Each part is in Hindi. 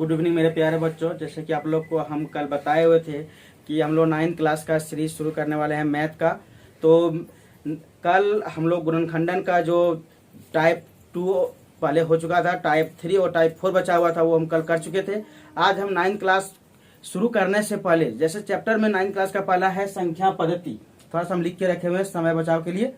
गुड इवनिंग मेरे प्यारे बच्चों। जैसे कि आप लोग को हम कल बताए हुए थे कि हम लोग 9th क्लास का सीरीज शुरू करने वाले हैं मैथ का। तो कल हम लोग गुणनखंडन का जो टाइप 2 पहले हो चुका था, टाइप 3 और टाइप 4 बचा हुआ था, वो हम कल कर चुके थे। आज हम 9th क्लास शुरू करने से पहले, जैसे चैप्टर में 9th क्लास का पहला है संख्या पद्धति, थोड़ा सा हम लिख के रखे हुए हैं समय बचाव के लिए।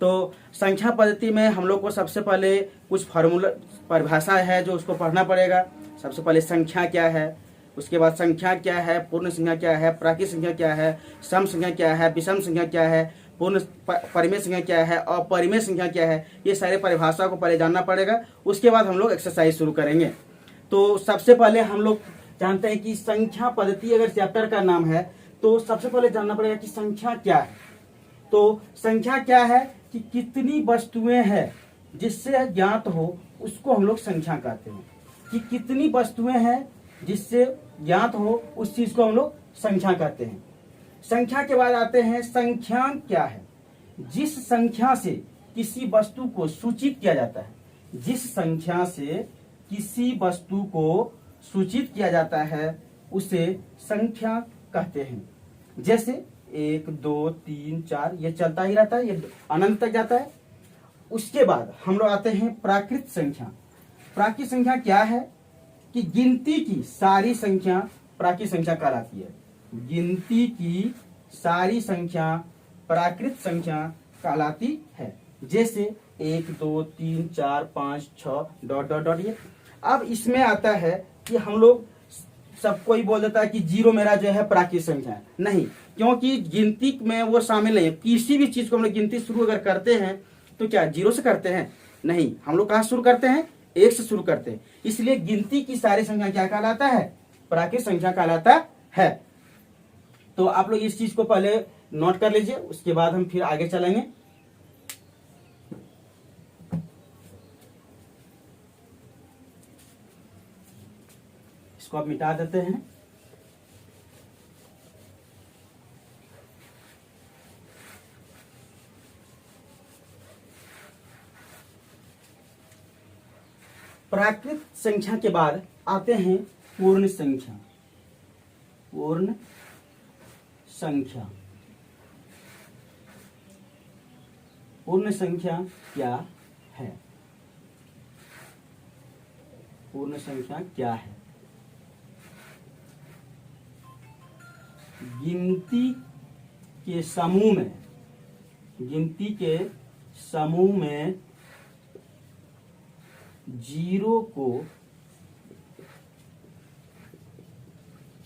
तो संख्या पद्धति में हम लोग को सबसे पहले कुछ फार्मूला परिभाषा है जो उसको पढ़ना पड़ेगा। सबसे पहले संख्या क्या है, उसके बाद संख्या क्या है, पूर्ण संख्या क्या है, प्राकृत संख्या क्या है, सम संख्या क्या है, विषम संख्या क्या है, पूर्ण परिमेय संख्या क्या है और परिमेय संख्या क्या है, ये सारे परिभाषा को पहले जानना पड़ेगा। उसके बाद हम लोग एक्सरसाइज शुरू करेंगे। तो सबसे पहले हम लोग जानते हैं कि संख्या पद्धति अगर चैप्टर का नाम है तो सबसे पहले जानना पड़ेगा कि संख्या क्या है। तो संख्या क्या है कि कितनी वस्तुएं हैं जिससे ज्ञात हो उसको हम लोग संख्या कहते हैं। कि कितनी वस्तुएं हैं जिससे ज्ञात हो उस चीज को हम लोग संख्या कहते हैं। संख्या के बाद आते हैं संख्यांक क्या है। जिस संख्या से किसी वस्तु को सूचित किया जाता है, जिस संख्या से किसी वस्तु को सूचित किया जाता है उसे संख्या कहते हैं। जैसे 1 2 3 4 ये चलता ही रहता है, ये अनंत तक जाता है। उसके बाद हम लोग आते हैं प्राकृत संख्या। प्राकृत संख्या क्या है कि गिनती की सारी संख्या प्राकृत संख्या कहलाती है। गिनती की सारी संख्या प्राकृत संख्या कहलाती है। जैसे 1 2 3 4 5 6 डॉट डॉट डॉट ये। अब इसमें आता है कि हम लोग सब कोई बोल देता है कि जीरो मेरा जो है प्राकृत संख्या है। नहीं, क्योंकि गिनती में वो शामिल नहीं है। किसी भी चीज को हम लोग गिनती शुरू अगर करते हैं तो क्या जीरो से करते हैं? नहीं, हम लोग कहाँ शुरू करते हैं? 1 से शुरू करते हैं। इसलिए गिनती की सारी संख्या क्या कहलाता है? प्राकृत संख्या कहलाता है। तो आप लोग इस चीज को पहले नोट कर लीजिए, उसके बाद हम फिर आगे चलेंगे। इसको आप मिटा देते हैं। प्राकृत संख्या के बाद आते हैं पूर्ण संख्या। पूर्ण संख्या। पूर्ण संख्या क्या है? पूर्ण संख्या क्या है? गिनती के समूह में, गिनती के समूह में जीरो को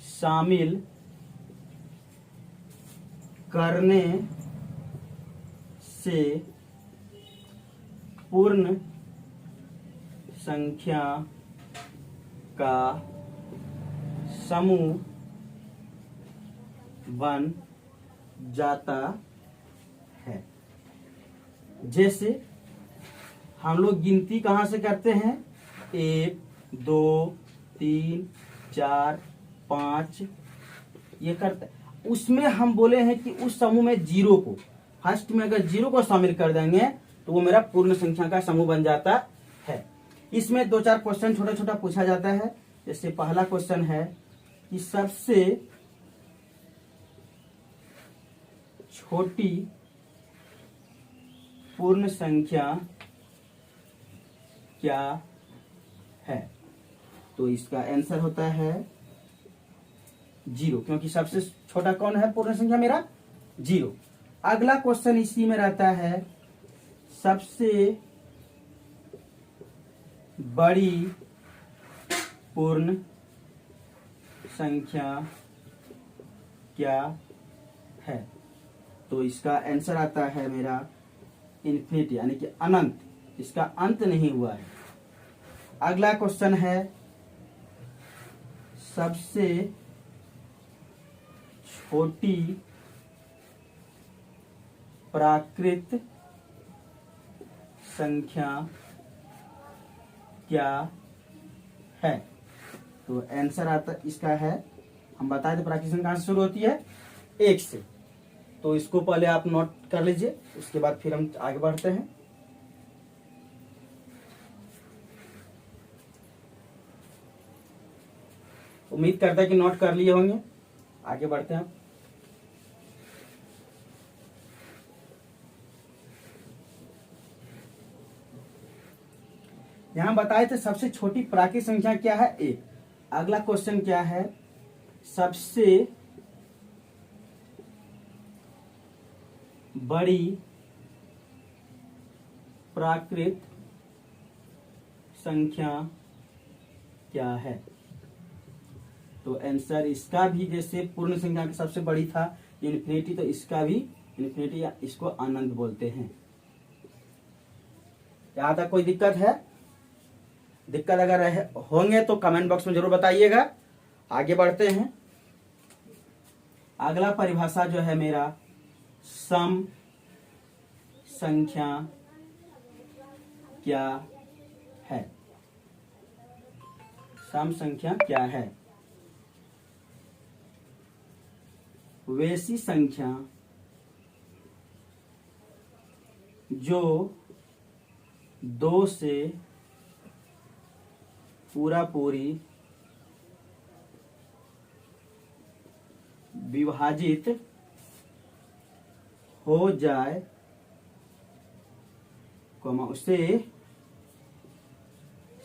शामिल करने से पूर्ण संख्या का समूह बन जाता है। जैसे हम लोग गिनती कहाँ से करते हैं? 1 2 3 4 5 ये करते हैं। उसमें हम बोले हैं कि उस समूह में जीरो को, फर्स्ट में अगर जीरो को शामिल कर देंगे तो वो मेरा पूर्ण संख्या का समूह बन जाता है। इसमें 2-4 क्वेश्चन छोटा छोटा पूछा जाता है। जैसे पहला क्वेश्चन है कि सबसे छोटी पूर्ण संख्या क्या है? तो इसका आंसर होता है 0, क्योंकि सबसे छोटा कौन है पूर्ण संख्या? मेरा 0। अगला क्वेश्चन इसी में रहता है सबसे बड़ी पूर्ण संख्या क्या है? तो इसका आंसर आता है मेरा इन्फिनिटी, यानी कि अनंत। इसका अंत नहीं हुआ है। अगला क्वेश्चन है सबसे छोटी प्राकृत संख्या क्या है? तो आंसर आता इसका है, हम बताए थे प्राकृत संख्या कहाँ से शुरू होती है? 1 से। तो इसको पहले आप नोट कर लीजिए, उसके बाद फिर हम आगे बढ़ते हैं। उम्मीद करता है कि नोट कर लिए होंगे। आगे बढ़ते हैं। यहां बताए थे सबसे छोटी प्राकृतिक संख्या क्या है, 1। अगला क्वेश्चन क्या है, सबसे बड़ी प्राकृत संख्या क्या है। तो आंसर इसका भी जैसे पूर्ण संख्या की सबसे बड़ी था इन्फिनिटी, तो इसका भी इन्फिनिटी, या इसको अनंत बोलते हैं। यहां तक कोई दिक्कत है? दिक्कत अगर होंगे तो कमेंट बॉक्स में जरूर बताइएगा। आगे बढ़ते हैं। अगला परिभाषा जो है मेरा, सम संख्या क्या है। सम संख्या क्या है? वैसी संख्या जो 2 से पूरा पूरी विभाजित हो जाए, उसे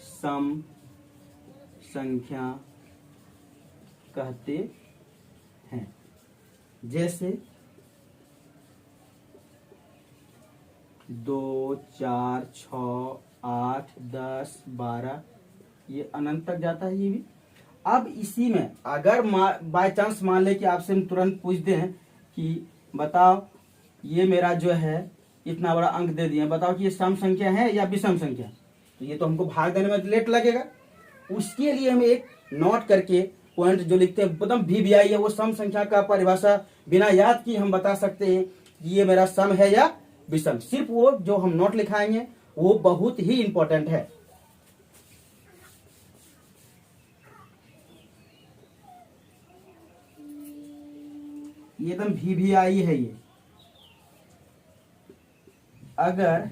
सम संख्या कहते हैं। जैसे 2, 4, 6, 8, 10, 12, ये अनंत तक जाता है ये भी। अब इसी में अगर बाय चांस मान ले कि आपसे हम तुरंत पूछ दें कि बताओ ये मेरा जो है इतना बड़ा अंक दे दिए, बताओ कि ये सम संख्या है या विषम संख्या, तो ये तो हमको भाग देने में लेट लगेगा। उसके लिए हम एक नोट करके पॉइंट जो लिखते हैं, एकदम VVI है, वो सम संख्या का परिभाषा बिना याद की हम बता सकते हैं कि ये मेरा सम है या विषम। सिर्फ वो जो हम नोट लिखाएंगे वो बहुत ही इंपॉर्टेंट है। ये एकदम VVI है ये। अगर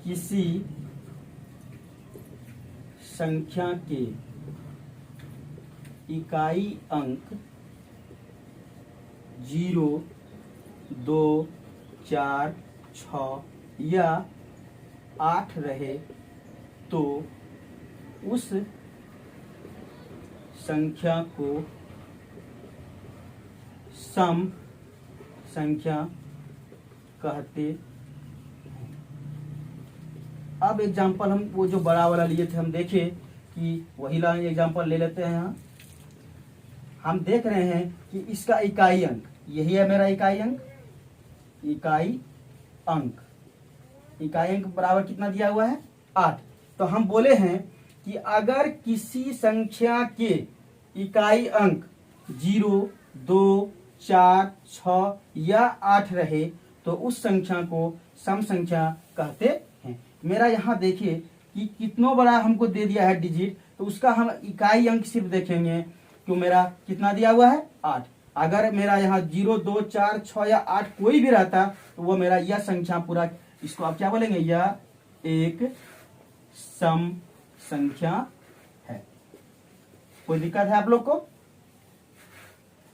किसी संख्या के इकाई अंक 0, 2, 4, 6 या 8 रहे तो उस संख्या को सम संख्या कहते हैं। अब एग्जाम्पल हम वो जो बड़ा वाला लिए थे, हम देखें कि वही ला एग्जाम्पल ले लेते हैं। यहाँ हम देख रहे हैं कि इसका इकाई अंक यही है मेरा इकाई अंक। इकाई अंक बराबर कितना दिया हुआ है, 8। तो हम बोले हैं कि अगर किसी संख्या के इकाई अंक 0, 2, 4, 6 या 8 रहे तो उस संख्या को सम संख्या कहते हैं। मेरा यहाँ देखिए कि कितना बड़ा हमको दे दिया है डिजिट, तो उसका हम इकाई अंक सिर्फ देखेंगे। क्यों मेरा कितना दिया हुआ है, 8। अगर मेरा यहाँ 0, 2, 4, 6 या 8 कोई भी रहता तो वो मेरा यह संख्या पूरा, इसको आप क्या बोलेंगे, यह एक सम संख्या है। कोई दिक्कत है आप लोग को?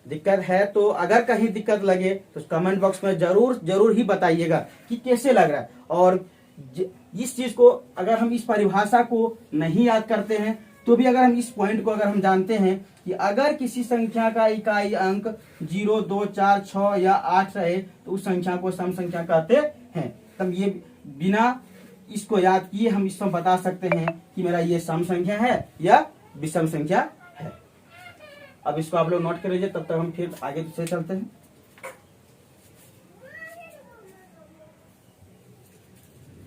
दिक्कत है तो अगर कहीं दिक्कत लगे तो कमेंट बॉक्स में जरूर ही बताइएगा कि कैसे लग रहा है। और इस चीज को अगर हम इस परिभाषा को नहीं याद करते हैं तो भी अगर हम इस पॉइंट को अगर हम जानते हैं कि अगर किसी संख्या का इकाई अंक 0, 2, 4, 6 या 8 रहे तो उस संख्या को सम संख्या कहते हैं। तब ये बिना इसको याद किए हम इसमें बता सकते हैं कि मेरा ये सम संख्या है या विषम संख्या है। अब इसको आप लोग नोट कर लीजिए, तब तक हम फिर आगे से चलते हैं।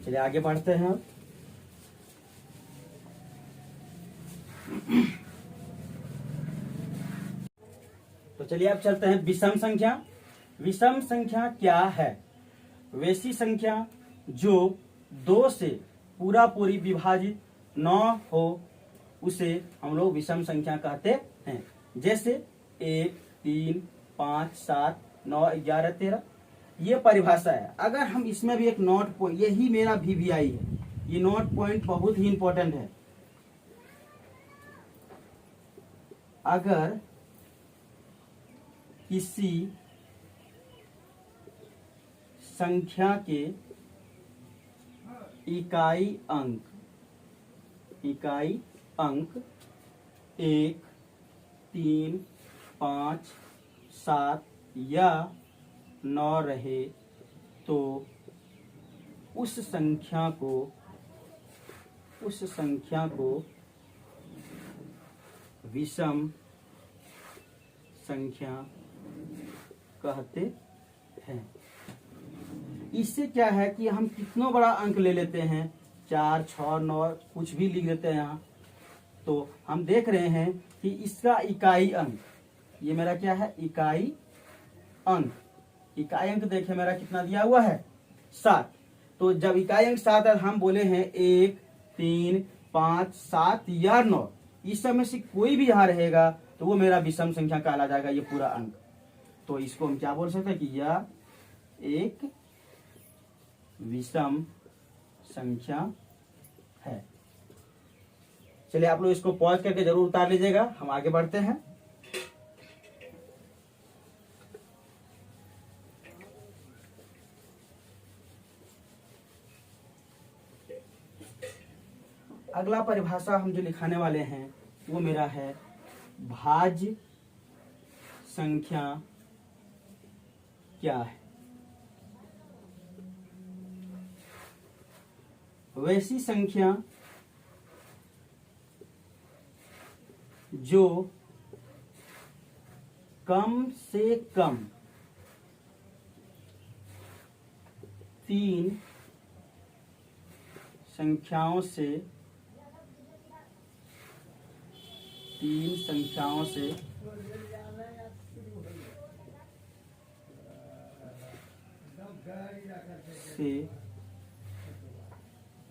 चलिए आगे बढ़ते हैं। तो चलिए अब चलते हैं विषम संख्या। विषम संख्या क्या है? वैसी संख्या जो 2 से पूरा पूरी विभाजित न हो उसे हम लोग विषम संख्या कहते हैं। जैसे 1, 3, 5, 7, 9, 11, 13 ये परिभाषा है। अगर हम इसमें भी एक नोट पॉइंट, यही मेरा VVI है, ये नोट पॉइंट बहुत ही इंपॉर्टेंट है। अगर किसी संख्या के इकाई अंक 1, 3, 5, 7 या 9 रहे तो उस संख्या को विषम संख्या कहते हैं। इससे क्या है कि हम कितना बड़ा अंक ले लेते हैं, 4, 6, 9 कुछ भी लिख देते हैं यहाँ। तो हम देख रहे हैं कि इसका इकाई अंक, ये मेरा क्या है, इकाई अंक। इकाई अंक देखे मेरा कितना दिया हुआ है, 7। तो जब इकाई अंक 7 है, हम बोले हैं 1, 3, 5, 7 या 9, इस सब में से कोई भी यहाँ रहेगा तो वो मेरा विषम संख्या कहला जाएगा, ये पूरा अंक। तो इसको हम क्या बोल सकते हैं कि यह एक विषम संख्या है। चलिए आप लोग इसको पॉज करके जरूर उतार लीजिएगा, हम आगे बढ़ते हैं। अगला परिभाषा हम जो लिखाने वाले हैं वो मेरा है भाज्य संख्या क्या है। वैसी संख्या जो कम से कम 3 संख्याओं से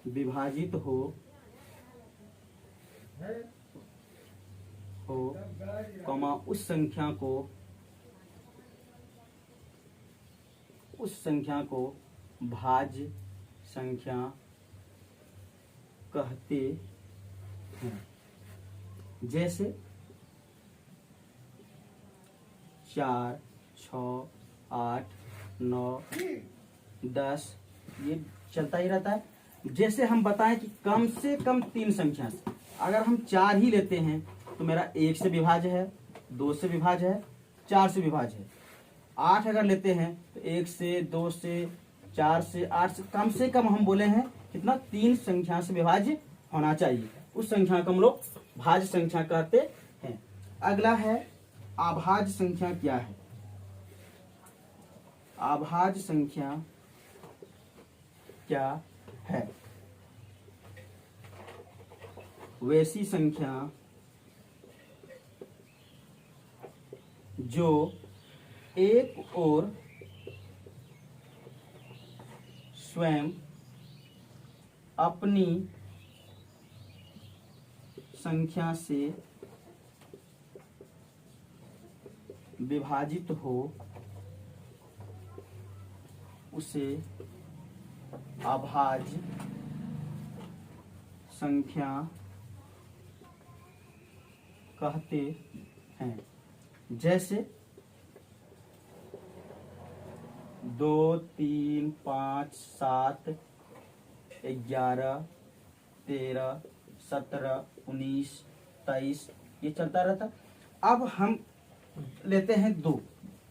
विभाजित हो कॉमा उस संख्या को भाज्य संख्या कहते हैं। जैसे 4, 6, 8, 9, 10 ये चलता ही रहता है। जैसे हम बताएं कि कम से कम 3 संख्या से, अगर हम 4 ही लेते हैं तो मेरा 1 से विभाज्य है, 2 से विभाज्य है, 4 से विभाज्य है। 8 अगर लेते हैं तो 1 से, 2 से, 4 से, 8 से, कम से कम हम बोले हैं कितना, 3 संख्या से विभाज्य होना चाहिए। उस संख्या को हम लोग भाज्य संख्या कहते हैं। अगला है अभाज्य संख्या क्या है। अभाज्य संख्या क्या है। वैसी संख्या जो एक और स्वयं अपनी संख्या से विभाजित हो उसे अभाज्य संख्या कहते हैं। जैसे 2, 3, 5, 7, 11, 13, 17, 19, 23 ये चलता रहता। अब हम लेते हैं 2,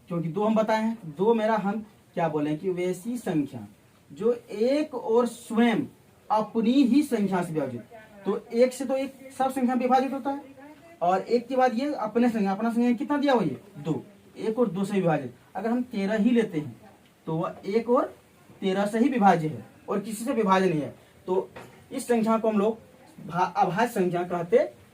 क्योंकि 2 हम बताए हैं। 2 मेरा हम क्या बोले कि वैसी संख्या जो एक और स्वयं अपनी ही संख्या से विभाजित। तो 1 से तो एक सब संख्या विभाजित होता है, और 1 के बाद ये अपना संख्या कितना दिया हुआ ये 2, 1 और 2 से विभाजित। अगर हम 13 ही लेते हैं तो वह 1 और 13 से ही विभाज्य है और किसी से विभाज्य नहीं है। तो इस संख्या को हम लोग अभाज्य संख्या कहते